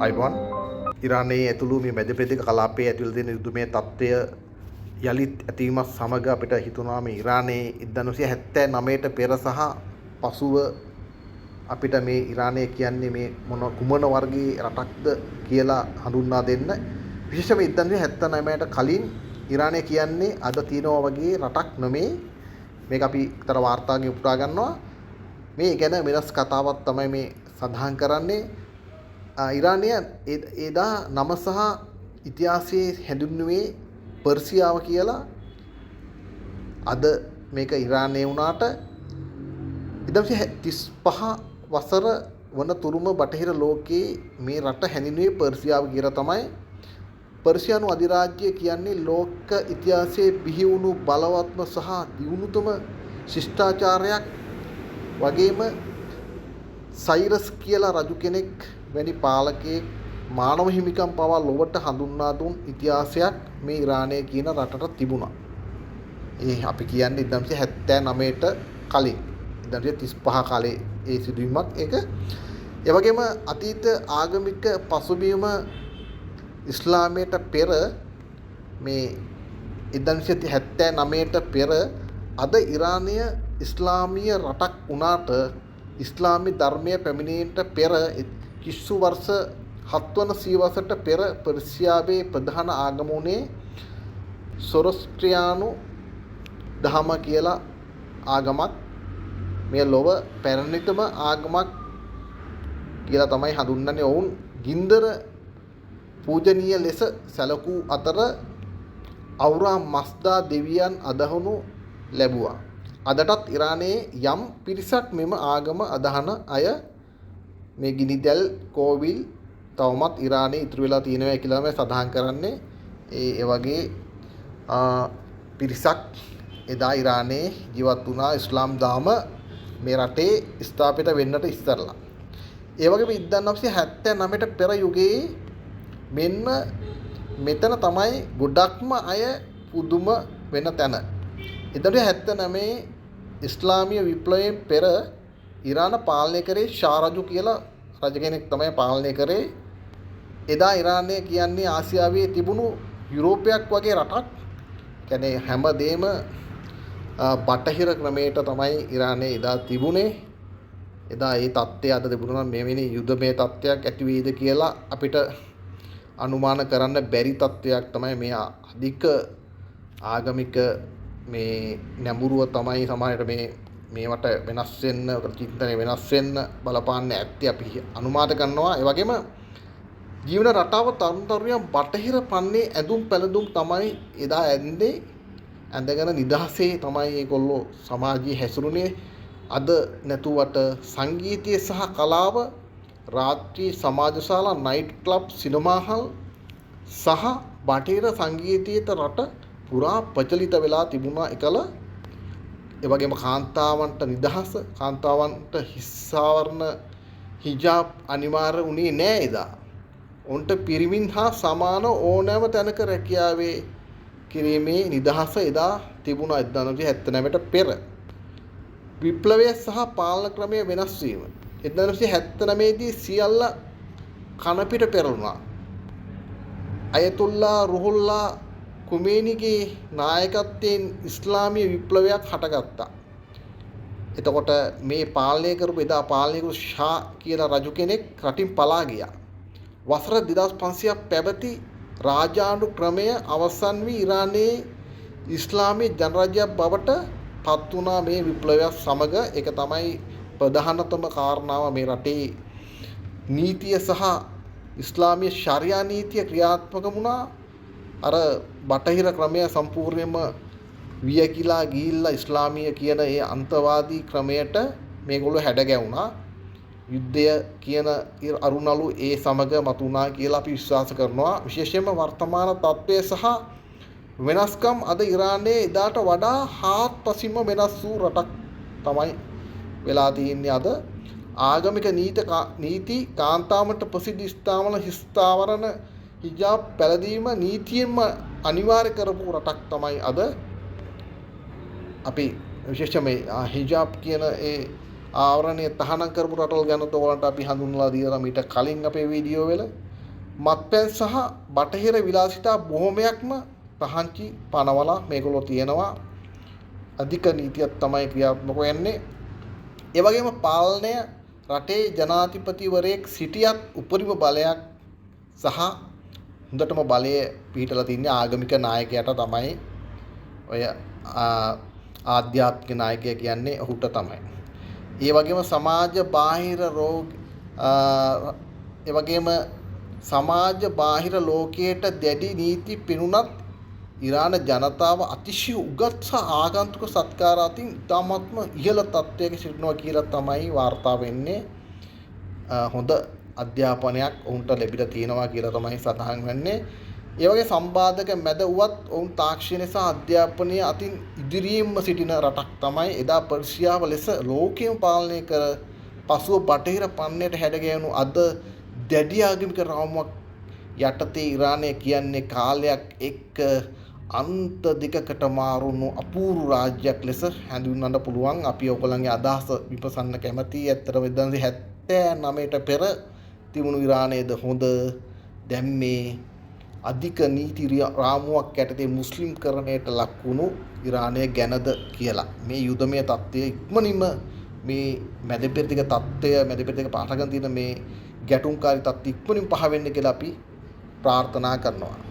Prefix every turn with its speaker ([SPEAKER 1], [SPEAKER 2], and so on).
[SPEAKER 1] අයිබෝන් ඉරානයේ ඇතුළු මේ මැද පෙරදිග කලාපයේ ඇතුළත තියෙන යුද්ධමය තත්ත්වය යලිත් ඇතිවීමත් සමග අපිට හිතුණා මේ ඉරානයේ 1979ට පෙර සහ පසුව අපිට මේ ඉරානය කියන්නේ මේ කුමන වර්ගයේ රටක්ද කියලා හඳුන්වා දෙන්න. විශේෂයෙන්ම 1979ට කලින් ඉරානය කියන්නේ අද තියෙනවා වගේ රටක් නෙමේ. මේක අපි අතර වාර්තාවකින් උපුටා ගන්නවා. මේ ගැන වෙනස් කතාවක් තමයි මේ සඳහන් කරන්නේ. ඉරානය එදා නම සහ ඉතිහාසයේ හැඳින්වුවේ පර්සියාව කියලා. අද මේක ඉරානය වුණාට 1935 වසර වන තුරුම බටහිර ලෝකයේ මේ රට හැඳින්වුවේ පර්සියාව කියලා තමයි. පර්සියානු අධිරාජ්‍යය කියන්නේ ලෝක ඉතිහාසයේ බිහි වුණු බලවත්ම සහ දියුණුතම ශිෂ්ටාචාරයක්. වගේම සයිරස් කියලා රජු කෙනෙක් වැනි පාලකයෙක් මානව හිමිකම් පවා ලොවට හඳුන්වා දුන් ඉතිහාසයක් මේ ඉරානය කියන රටට තිබුණා. ඒ අපි කියන්නේ 1979ට කලින් 1935 කාලේ ඒ සිදුවීමක් ඒක. ඒ වගේම අතීත ආගමික පසුබිම ඉස්ලාමයට පෙර මේ 1979ට පෙර අද ඉරානය ඉස්ලාමීය රටක් වුණාට ඉස්ලාමී ධර්මය පැමිණීමට පෙර කිස්සු වර්ෂ 7 වන සියවසට පෙර පර්සියාවේ ප්‍රධාන ආගම වුණේ සොරස්ට්‍රියානු දහම කියලා ආගමක්. මේ ලොව පැරණිතම ආගමක් කියලා තමයි හඳුන්වන්නේ. ඔවුන් ගින්දර පූජනීය ලෙස සැලකූ අතර අවුරා මස්දා දෙවියන් අදහනු ලැබුවා. අදටත් ඉරානයේ යම් පිරිසක් මෙම ආගම අදහන අය මේ ගිනිදැල් කෝවිල් තවමත් ඉරානයේ ඉතුරු වෙලා තියෙනවා කියලා තමයි සඳහන් කරන්නේ. ඒ වගේ පිරිසක් එදා ඉරානයේ ජීවත් වුණා ඉස්ලාම් ධර්ම මේ රටේ ස්ථාපිත වෙන්නට ඉස්සරලා. ඒ වගේම 1979ට පෙර යුගයේ මෙන්න මෙතන තමයි ගොඩක්ම අය පුදුම වෙන තැන. 1979 ඉස්ලාමීය විප්ලවයෙන් පෙර ඉරාන පාලනය කරේ ෂා රජු කියලා රජ කෙනෙක් තමයි පාලනය කරේ. එදා ඉරානය කියන්නේ ආසියාවේ තිබුණු යුරෝපයක් වගේ රටක්. කියන්නේ හැමදේම බටහිර ක්‍රමයට තමයි ඉරානයේ එදා තිබුණේ. එදා ඒ තත්ත්වය අද තිබුණා නම් මෙවැනි යුද්ධමය තත්ත්වයක් ඇති වෙයිද කියලා අපිට අනුමාන කරන්න බැරි තත්ත්වයක් තමයි මේ අධික ආගමික මේ නැඹුරුව තමයි සමාජයට මේවට වෙනස් වෙන්න චින්තනය වෙනස් වෙන්න බලපාන්නේ ඇත්තේ අපි අනුමාන කරනවා. ඒ වගේම ජීවන රටාව තරුණ බටහිර පන්නේ ඇඳුම් පැළඳුම් තමයි එදා ඇඳේ. ඇඳගෙන නිදහසේ තමයි ඒගොල්ලෝ සමාජයේ හැසිරුණේ. අද නැතුවට සංගීතය සහ කලාව රාත්‍රී සමාජශාලා නයිට් ක්ලබ් සිනමා හල් සහ බටහිර සංගීතයේත රට පුරා ප්‍රචලිත වෙලා තිබුණා එකල. ඒ වගේම කාන්තාවන්ට නිදහස, කාන්තාවන්ට හිස්සාවරණ හිජාබ් අනිවාර්ය වුණේ නෑ එදා. උන්ට පිරිමින් හා සමාන ඕනෑම තැනක රැකියාවේ කිරීමේ නිදහස එදා තිබුණා 1979ට පෙර. විප්ලවය සහ පාලන ක්‍රමය වෙනස් වීම 1979 දී සියල්ල කනපිට පෙරළුණා. අයතුල්ලා රුහුල්ලා කුමේනිගේ නායකත්වයෙන් ඉස්ලාමීය විප්ලවයක් හටගත්තා. එතකොට මේ පාලනය කරපු එදා පාලනය කරපු ෂා කියලා රජු කෙනෙක් රටින් පලා ගියා. වසර 2500ක් පැවති රාජාණ්ඩු ක්‍රමය අවසන් වී ඉරානයේ ඉස්ලාමීය ජනරාජ්‍යයක් බවට පත් වුණා මේ විප්ලවයත් සමග. ඒක තමයි ප්‍රධානතම කාරණාව. මේ රටේ නීතිය සහ ඉස්ලාමීය ශරියා නීතිය ක්‍රියාත්මක වුණා. අර බටහිර ක්‍රමය සම්පූර්ණයෙන්ම වියකිලා ගිහිල්ලා ඉස්ලාමීය කියන ඒ අන්තවාදී ක්‍රමයට මේගොල්ලෝ හැඩ ගැවුණා. යුද්ධය කියන අරුණලු ඒ සමග මතුණා කියලා අපි විශ්වාස කරනවා. විශේෂයෙන්ම වර්තමාන තත්ත්වය සහ වෙනස්කම් අද ඉරානයේ එදාට වඩා හාත්පසින්ම වෙනස් වූ රටක් තමයි වෙලා තියෙන්නේ අද. ආගමික නීති කාන්තාවන්ට ප්‍රසිද්ධ ස්ථාවන හිස්තාවරණ හිජාබ් පැළඳීම නීතියෙන්ම අනිවාර්ය කරපු රටක් තමයි අද. අපි විශේෂයෙන්ම හිජාබ් කියන ඒ ආවරණය තහනම් කරපු රටවල් ගැන ඔයාලට අපි හඳුන්වලා දීලා මීට කලින් අපේ වීඩියෝ වල මත්පැන් සහ බටහිර විලාසිතා බොහොමයක්ම පහන්චි පනවලා මේගොල්ලෝ තියෙනවා. අධික නීතියක් තමයි ක්‍රියාත්මක වෙන්නේ. ඒ වගේම පාලනය රටේ ජනාධිපතිවරයෙක් සිටියත් උපරිම බලයක් සහ හොඳටම බලය පිහිටලා තින්නේ ආගමික නායකයාට තමයි. ඔය ආධ්‍යාත්මික නායකය කියන්නේ ඔහුට තමයි. ඒ වගේම සමාජ බාහිර ඒ වගේම සමාජ බාහිර ලෝකයට දැඩි නීති පිනුනත් ඉරාන ජනතාව අතිශය උගත් සහ ආගන්තුක සත්කාර අතින් ඉතාමත්ම ඉහළ තත්ත්වයක සිටිනවා කියලා තමයි වාර්තා වෙන්නේ. හොඳ අධ්‍යාපනයක් ඔවුන්ට ලැබිලා තියෙනවා කියලා තමයි සඳහන් වෙන්නේ. ඒ වගේ සම්බාධක මැද වුවත් ඔවුන් තාක්ෂණය සහ අධ්‍යාපනය අතින් ඉදිරියෙන්ම සිටින රටක් තමයි. එදා පර්සියාව ලෙස ලෝකයම පාලනය කර පසුව බටහිර පන්නයට හැඩගැහුණු අද දැඩි ආගමික රාමුවක් යටතේ ඉරානය කියන්නේ කාලයක් එක්ක අන්ත දෙකකට මාරුණු අපූර්ව රාජ්‍යයක් ලෙස හැඳින්වන්න පුළුවන්. අපි ඔයගොල්ලන්ගේ අදහස විපසන්න කැමතියි. ඇත්තටම 1979ට පෙර තිබුණු ඉරානයේද හොඳ, දැන් මේ අධික නීති රාමුවක් යටතේ මුස්ලිම්කරණයට ලක් වුණු ඉරානය ගැනද කියලා. මේ යුදමය තත්ත්වය ඉක්මනින්ම මේ මැදපෙරදිග තත්ත්වය, මැදපෙරදිග පාඨකයන් තියෙන මේ ගැටුම්කාරී තත්ත්වය ඉක්මනින් පහ වෙන්න කියලා අපි ප්‍රාර්ථනා කරනවා.